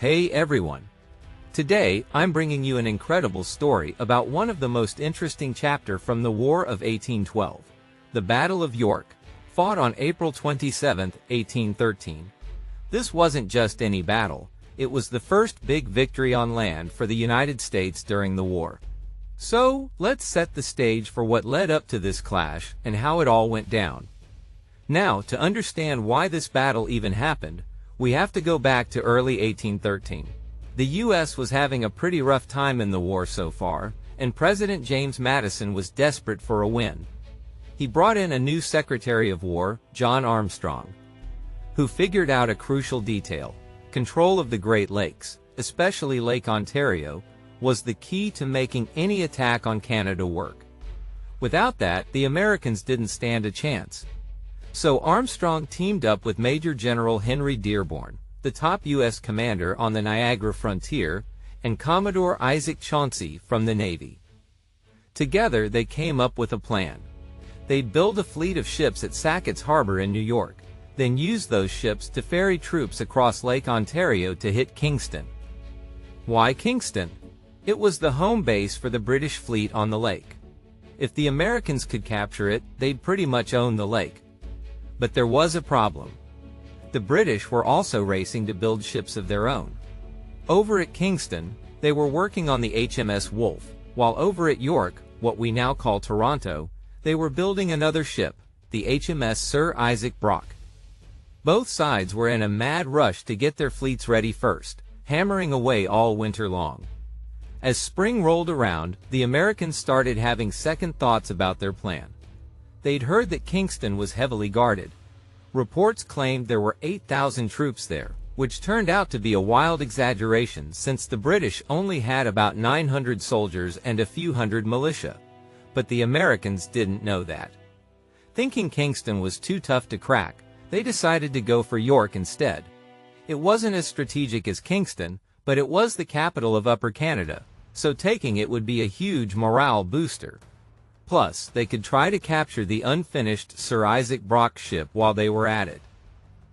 Hey everyone! Today, I'm bringing you an incredible story about one of the most interesting chapters from the War of 1812, the Battle of York, fought on April 27, 1813. This wasn't just any battle, it was the first big victory on land for the United States during the war. So, let's set the stage for what led up to this clash and how it all went down. Now, to understand why this battle even happened, we have to go back to early 1813. The U.S. was having a pretty rough time in the war so far, and President James Madison was desperate for a win. He brought in a new Secretary of War, John Armstrong, who figured out a crucial detail. Control of the Great Lakes, especially Lake Ontario, was the key to making any attack on Canada work. Without that, the Americans didn't stand a chance. So Armstrong teamed up with Major General Henry Dearborn, the top U.S. commander on the Niagara frontier, and Commodore Isaac Chauncey from the Navy. Together they came up with a plan. They'd build a fleet of ships at Sackett's Harbor in New York, then use those ships to ferry troops across Lake Ontario to hit Kingston. Why Kingston? It was the home base for the British fleet on the lake. If the Americans could capture it, they'd pretty much own the lake. But there was a problem. The British were also racing to build ships of their own. Over at Kingston, they were working on the HMS Wolfe, while over at York, what we now call Toronto, they were building another ship, the HMS Sir Isaac Brock. Both sides were in a mad rush to get their fleets ready first, hammering away all winter long. As spring rolled around, the Americans started having second thoughts about their plan. They'd heard that Kingston was heavily guarded. Reports claimed there were 8,000 troops there, which turned out to be a wild exaggeration since the British only had about 900 soldiers and a few hundred militia. But the Americans didn't know that. Thinking Kingston was too tough to crack, they decided to go for York instead. It wasn't as strategic as Kingston, but it was the capital of Upper Canada, so taking it would be a huge morale booster. Plus, they could try to capture the unfinished Sir Isaac Brock ship while they were at it.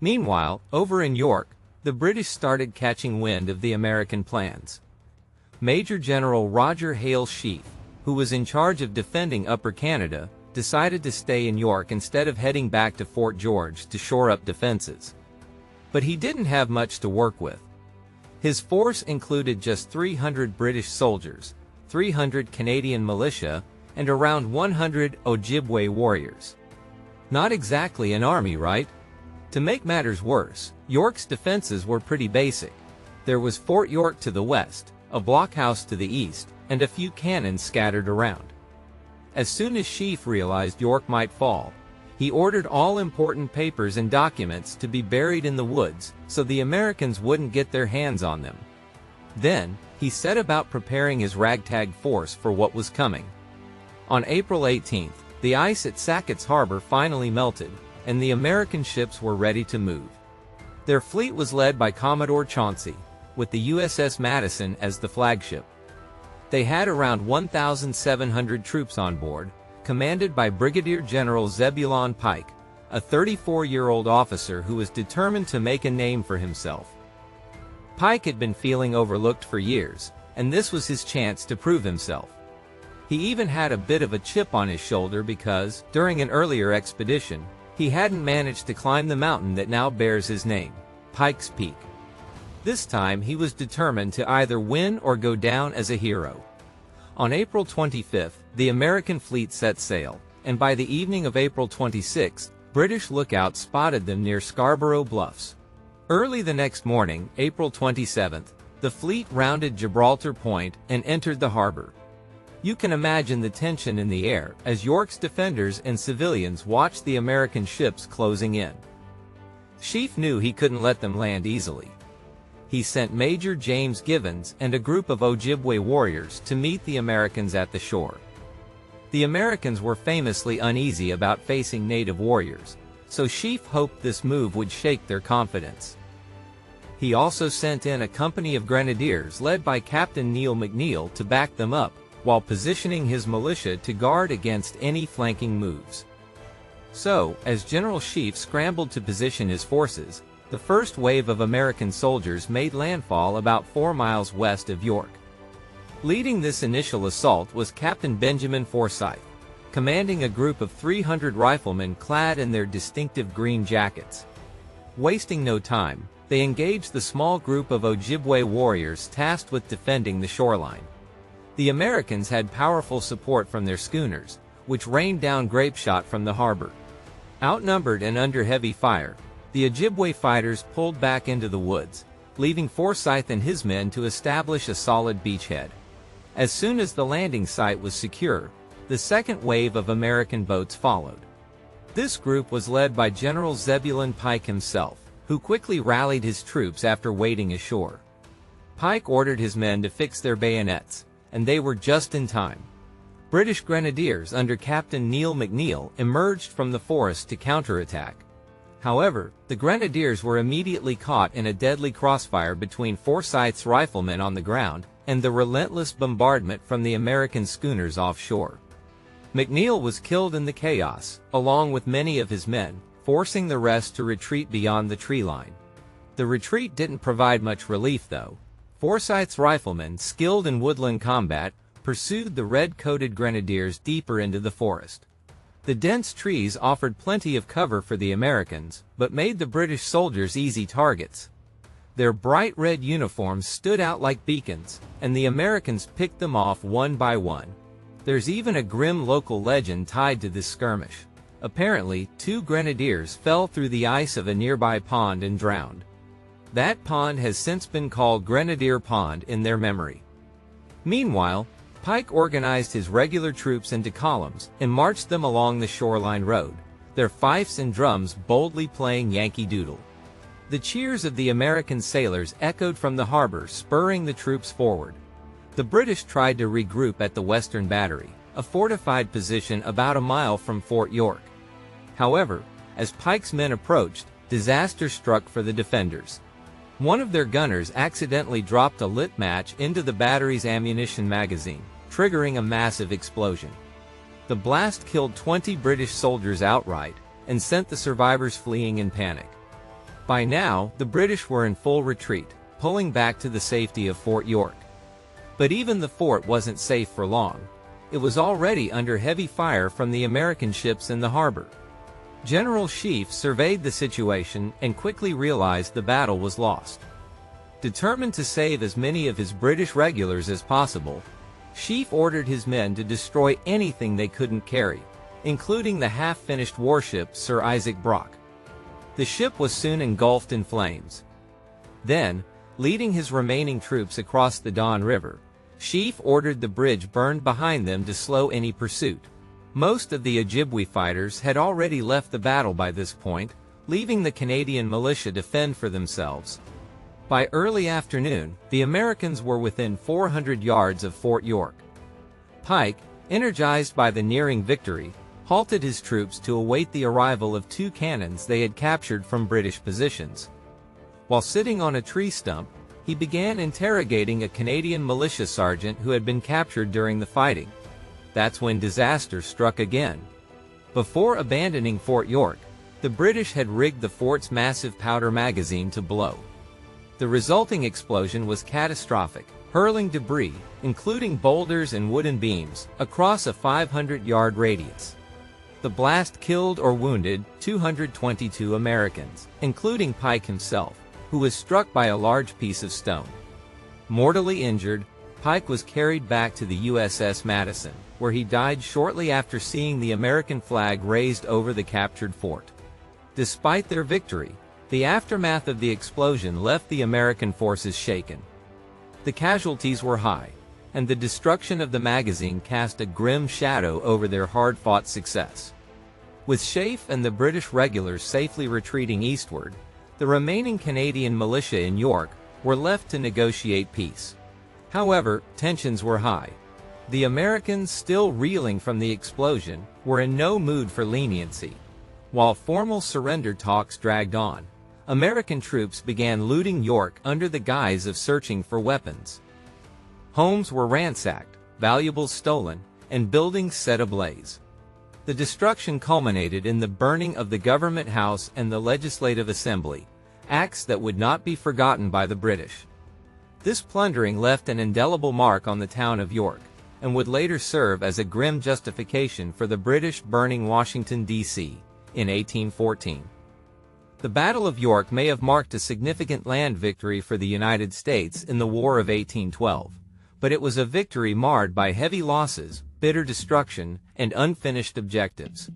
Meanwhile, over in York, the British started catching wind of the American plans. Major General Roger Hale Sheaffe, who was in charge of defending Upper Canada, decided to stay in York instead of heading back to Fort George to shore up defenses. But he didn't have much to work with. His force included just 300 British soldiers, 300 Canadian militia, and around 100 Ojibwe warriors. Not exactly an army, right? To make matters worse, York's defenses were pretty basic. There was Fort York to the west, a blockhouse to the east, and a few cannons scattered around. As soon as Sheaffe realized York might fall, he ordered all important papers and documents to be buried in the woods so the Americans wouldn't get their hands on them. Then, he set about preparing his ragtag force for what was coming. On April 18th, the ice at Sackett's Harbor finally melted, and the American ships were ready to move. Their fleet was led by Commodore Chauncey, with the USS Madison as the flagship. They had around 1,700 troops on board, commanded by Brigadier General Zebulon Pike, a 34-year-old officer who was determined to make a name for himself. Pike had been feeling overlooked for years, and this was his chance to prove himself. He even had a bit of a chip on his shoulder because, during an earlier expedition, he hadn't managed to climb the mountain that now bears his name, Pike's Peak. This time he was determined to either win or go down as a hero. On April 25th, the American fleet set sail, and by the evening of April 26th, British lookouts spotted them near Scarborough Bluffs. Early the next morning, April 27th, the fleet rounded Gibraltar Point and entered the harbor. You can imagine the tension in the air as York's defenders and civilians watched the American ships closing in. Sheaffe knew he couldn't let them land easily. He sent Major James Givens and a group of Ojibwe warriors to meet the Americans at the shore. The Americans were famously uneasy about facing native warriors, so Sheaffe hoped this move would shake their confidence. He also sent in a company of grenadiers led by Captain Neil McNeil to back them up, while positioning his militia to guard against any flanking moves. So, as General Sheaffe scrambled to position his forces, The first wave of American soldiers made landfall about 4 miles west of York. Leading this initial assault was Captain Benjamin Forsyth, commanding a group of 300 riflemen clad in their distinctive green jackets. Wasting no time, they engaged the small group of Ojibwe warriors tasked with defending the shoreline. The Americans had powerful support from their schooners, which rained down grape shot from the harbor. Outnumbered and under heavy fire, the Ojibwe fighters pulled back into the woods, leaving Forsyth and his men to establish a solid beachhead. As soon as the landing site was secure, the second wave of American boats followed. This group was led by General Zebulon Pike himself, who quickly rallied his troops after wading ashore. Pike ordered his men to fix their bayonets, and they were just in time. British grenadiers under Captain Neil McNeill emerged from the forest to counterattack. However, the grenadiers were immediately caught in a deadly crossfire between Forsyth's riflemen on the ground and the relentless bombardment from the American schooners offshore. McNeill was killed in the chaos, along with many of his men, forcing the rest to retreat beyond the tree line. The retreat didn't provide much relief though. Forsyth's riflemen, skilled in woodland combat, pursued the red-coated grenadiers deeper into the forest. The dense trees offered plenty of cover for the Americans, but made the British soldiers easy targets. Their bright red uniforms stood out like beacons, and the Americans picked them off one by one. There's even a grim local legend tied to this skirmish. Apparently, 2 grenadiers fell through the ice of a nearby pond and drowned. That pond has since been called Grenadier Pond in their memory. Meanwhile, Pike organized his regular troops into columns and marched them along the shoreline road, their fifes and drums boldly playing Yankee Doodle. The cheers of the American sailors echoed from the harbor, spurring the troops forward. The British tried to regroup at the Western Battery, a fortified position about a mile from Fort York. However, as Pike's men approached, disaster struck for the defenders. One of their gunners accidentally dropped a lit match into the battery's ammunition magazine, triggering a massive explosion. The blast killed 20 British soldiers outright and sent the survivors fleeing in panic. By now, the British were in full retreat, pulling back to the safety of Fort York. But even the fort wasn't safe for long. It was already under heavy fire from the American ships in the harbor. General Sheaffe surveyed the situation and quickly realized the battle was lost. Determined to save as many of his British regulars as possible, Sheaffe ordered his men to destroy anything they couldn't carry, including the half-finished warship Sir Isaac Brock. The ship was soon engulfed in flames. Then, leading his remaining troops across the Don River, Sheaffe ordered the bridge burned behind them to slow any pursuit. Most of the Ojibwe fighters had already left the battle by this point, leaving the Canadian militia to fend for themselves. By early afternoon, the Americans were within 400 yards of Fort York. Pike, energized by the nearing victory, halted his troops to await the arrival of 2 cannons they had captured from British positions. While sitting on a tree stump, he began interrogating a Canadian militia sergeant who had been captured during the fighting. That's when disaster struck again. Before abandoning Fort York, the British had rigged the fort's massive powder magazine to blow. The resulting explosion was catastrophic, hurling debris, including boulders and wooden beams, across a 500-yard radius. The blast killed or wounded 222 Americans, including Pike himself, who was struck by a large piece of stone. Mortally injured, Pike was carried back to the USS Madison, where he died shortly after seeing the American flag raised over the captured fort. Despite their victory, the aftermath of the explosion left the American forces shaken. The casualties were high, and the destruction of the magazine cast a grim shadow over their hard-fought success. With Sheaffe and the British regulars safely retreating eastward, the remaining Canadian militia in York were left to negotiate peace. However, tensions were high. The Americans, still reeling from the explosion, were in no mood for leniency. While formal surrender talks dragged on, American troops began looting York under the guise of searching for weapons. Homes were ransacked, valuables stolen, and buildings set ablaze. The destruction culminated in the burning of the Government House and the Legislative Assembly, acts that would not be forgotten by the British. This plundering left an indelible mark on the town of York, and would later serve as a grim justification for the British burning Washington, D.C., in 1814. The Battle of York may have marked a significant land victory for the United States in the War of 1812, but it was a victory marred by heavy losses, bitter destruction, and unfinished objectives.